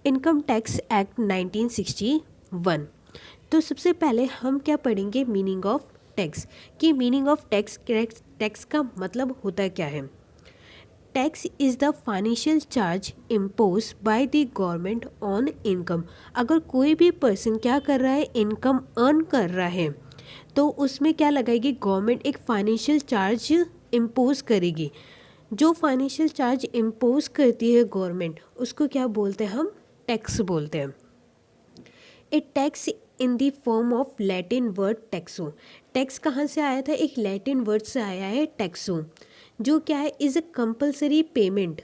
Income tax act 1961। तो सबसे पहले हम क्या पढ़ेंगे, मीनिंग ऑफ टैक्स। कि मीनिंग ऑफ टैक्स, टैक्स का मतलब होता क्या है। Tax is the financial charge impose by the government on income. अगर कोई भी पर्सन क्या कर रहा है, इनकम अर्न कर रहा है, तो उसमें क्या लगाएगी, गवर्नमेंट एक फाइनेंशियल चार्ज इम्पोज करेगी। जो फाइनेंशियल चार्ज इम्पोज करती है गवर्नमेंट, उसको क्या बोलते हैं हम, टैक्स बोलते हैं। A tax in the form of Latin word taxo. Tax कहाँ से आया था, एक लैटिन वर्ड से आया है टैक्सो, जो क्या है, इज़ अ कंपल्सरी पेमेंट।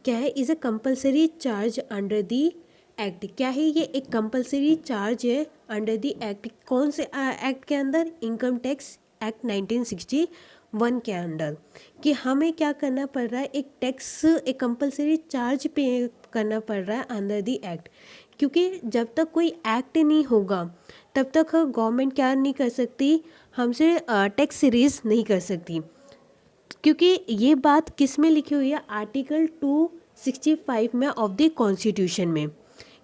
क्या है, is a compulsory charge under the act. क्या है, ये एक कंपल्सरी चार्ज है अंडर दी एक्ट। कौन से एक्ट के अंदर, इनकम टैक्स एक्ट 1961 के अंदर। कि हमें क्या करना पड़ रहा है, एक टैक्स, एक कंपल्सरी चार्ज पे करना पड़ रहा है अंडर दी एक्ट। क्योंकि जब तक कोई एक्ट नहीं होगा तब तक गवर्नमेंट क्या नहीं कर सकती, हमसे टैक्स रेज नहीं कर सकती। क्योंकि ये बात किस में लिखी हुई है, आर्टिकल 265 में ऑफ द कॉन्स्टिट्यूशन में।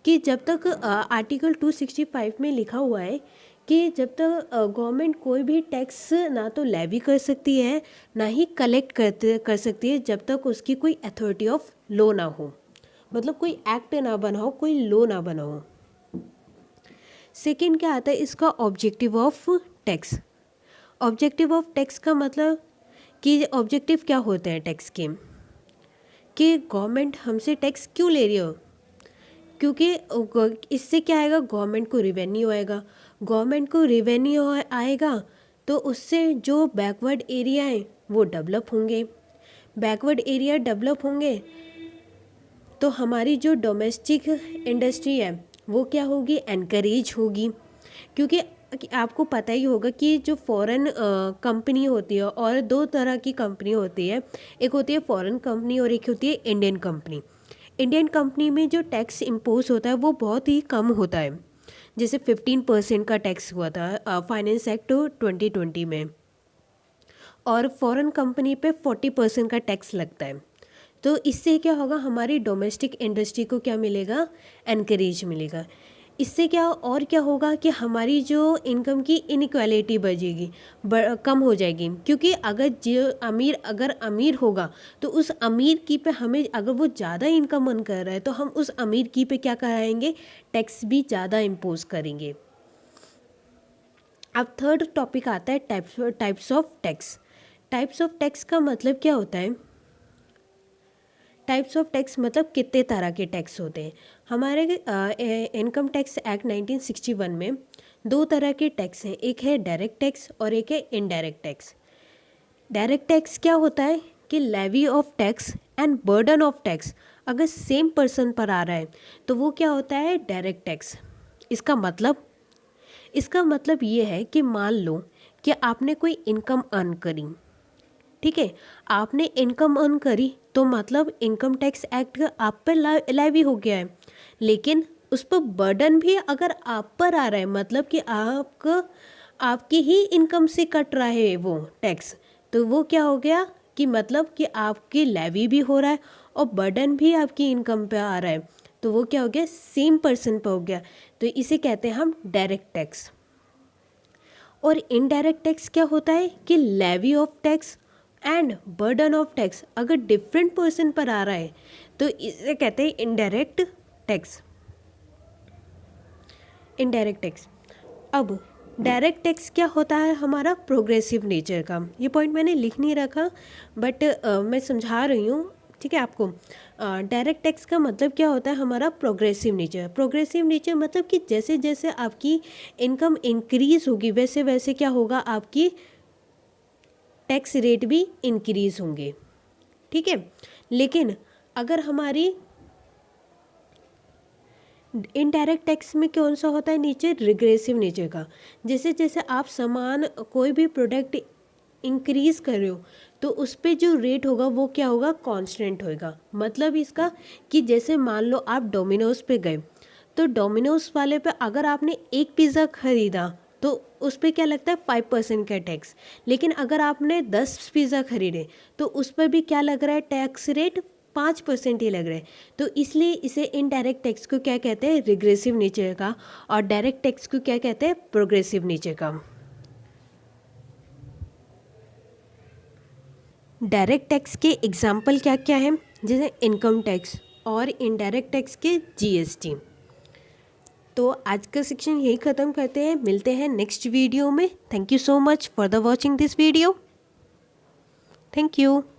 कि जब तक आर्टिकल 265 में लिखा हुआ है कि जब तक गवर्नमेंट कोई भी टैक्स ना तो लेवी कर सकती है, ना ही कलेक्ट कर सकती है, जब तक उसकी कोई अथॉरिटी ऑफ लॉ ना हो, मतलब कोई एक्ट ना बना हो, कोई लॉ ना बना हो। सेकेंड क्या आता है, इसका objective of tax. Objective of tax का मतलब कि ऑब्जेक्टिव क्या होते हैं टैक्स के, कि गवर्नमेंट हमसे टैक्स क्यों ले रही हो। क्योंकि इससे क्या आएगा, गवर्नमेंट को रिवेन्यू आएगा। गवर्नमेंट को रिवेन्यू आएगा तो उससे जो बैकवर्ड एरिया है वो डेवलप होंगे। बैकवर्ड एरिया डेवलप होंगे तो हमारी जो डोमेस्टिक इंडस्ट्री है वो क्या होगी, एनकरेज होगी। क्योंकि आपको पता ही होगा कि जो फॉरेन कंपनी होती है, और दो तरह की कंपनी होती है, एक होती है फॉरेन कंपनी और एक होती है इंडियन कंपनी। इंडियन कंपनी में जो टैक्स इम्पोज होता है वो बहुत ही कम होता है। जैसे 15% का टैक्स हुआ था फाइनेंस एक्ट 2020 में, और फॉरेन कंपनी पे 40% का टैक्स लगता है। तो इससे क्या होगा, हमारी डोमेस्टिक इंडस्ट्री को क्या मिलेगा, एनकरेज मिलेगा। इससे क्या और क्या होगा कि हमारी जो इनकम की इनइक्वालिटी बढ़ेगी, कम हो जाएगी। क्योंकि अगर जो अगर अमीर होगा तो उस अमीर की पे हमें, अगर वो ज़्यादा इनकम अर्न कर रहा है तो हम उस अमीर की पे क्या कराएंगे, टैक्स भी ज़्यादा इम्पोज करेंगे। अब थर्ड टॉपिक आता है types of tax. Types of tax का मतलब क्या होता है, टाइप्स ऑफ टैक्स मतलब कितने तरह के टैक्स होते हैं। हमारे इनकम टैक्स एक्ट 1961 में दो तरह के टैक्स हैं, एक है डायरेक्ट टैक्स और एक है इनडायरेक्ट टैक्स। डायरेक्ट टैक्स क्या होता है कि levy of tax and burden of tax अगर सेम पर्सन पर आ रहा है तो वो क्या होता है, डायरेक्ट टैक्स। इसका मतलब ये है कि मान लो कि आपने कोई इनकम अर्न करी, ठीक है, आपने इनकम अर्न करी तो मतलब इनकम टैक्स एक्ट का आप पर लेवी हो गया है। लेकिन उस पर बर्डन भी अगर आप पर आ रहा है, मतलब कि आपकी ही इनकम से कट रहा है वो टैक्स, तो वो क्या हो गया कि मतलब कि आपकी लेवी भी हो रहा है और बर्डन भी आपकी इनकम पे आ रहा है, तो वो क्या हो गया, सेम पर्सन पे हो गया। तो इसे कहते हैं हम डायरेक्ट टैक्स। और इनडायरेक्ट टैक्स क्या होता है कि levy of tax and burden of tax अगर डिफरेंट पर्सन पर आ रहा है तो इसे कहते हैं इनडायरेक्ट टैक्स। Indirect tax. अब डायरेक्ट टैक्स क्या होता है, हमारा प्रोग्रेसिव नेचर का। ये पॉइंट मैंने लिख नहीं रखा बट मैं समझा रही हूँ, ठीक है आपको। डायरेक्ट टैक्स का मतलब क्या होता है, हमारा प्रोग्रेसिव नेचर। प्रोग्रेसिव नेचर मतलब कि जैसे जैसे आपकी इनकम इंक्रीज होगी वैसे वैसे क्या होगा, आपकी टैक्स रेट भी इंक्रीज होंगे, ठीक है। लेकिन अगर हमारी इनडायरेक्ट टैक्स में कौन सा होता है नेचर, रिग्रेसिव नेचर का। जैसे जैसे आप सामान, कोई भी प्रोडक्ट इंक्रीज कर रहे हो तो उस पर जो रेट होगा वो क्या होगा, कांस्टेंट होगा। मतलब इसका कि जैसे मान लो आप डोमिनोज पे गए तो डोमिनोज वाले पे अगर आपने एक पिज़्ज़ा खरीदा तो उस पर क्या लगता है 5% का टैक्स। लेकिन अगर आपने 10 पिज़्ज़ा खरीदे तो उस पर भी क्या लग रहा है, टैक्स रेट 5% ही लग रहा है, तो इसलिए इसे इनडायरेक्ट टैक्स को क्या कहते हैं, रिग्रेसिव नेचर का, और डायरेक्ट टैक्स को क्या कहते हैं, प्रोग्रेसिव नेचर का। डायरेक्ट टैक्स के एग्जाम्पल क्या क्या हैं, जैसे इनकम टैक्स और इनडायरेक्ट टैक्स के जीएसटी। तो आज का सेक्शन यही ख़त्म करते हैं, मिलते हैं नेक्स्ट वीडियो में। Thank you so much for the watching this video. Thank you.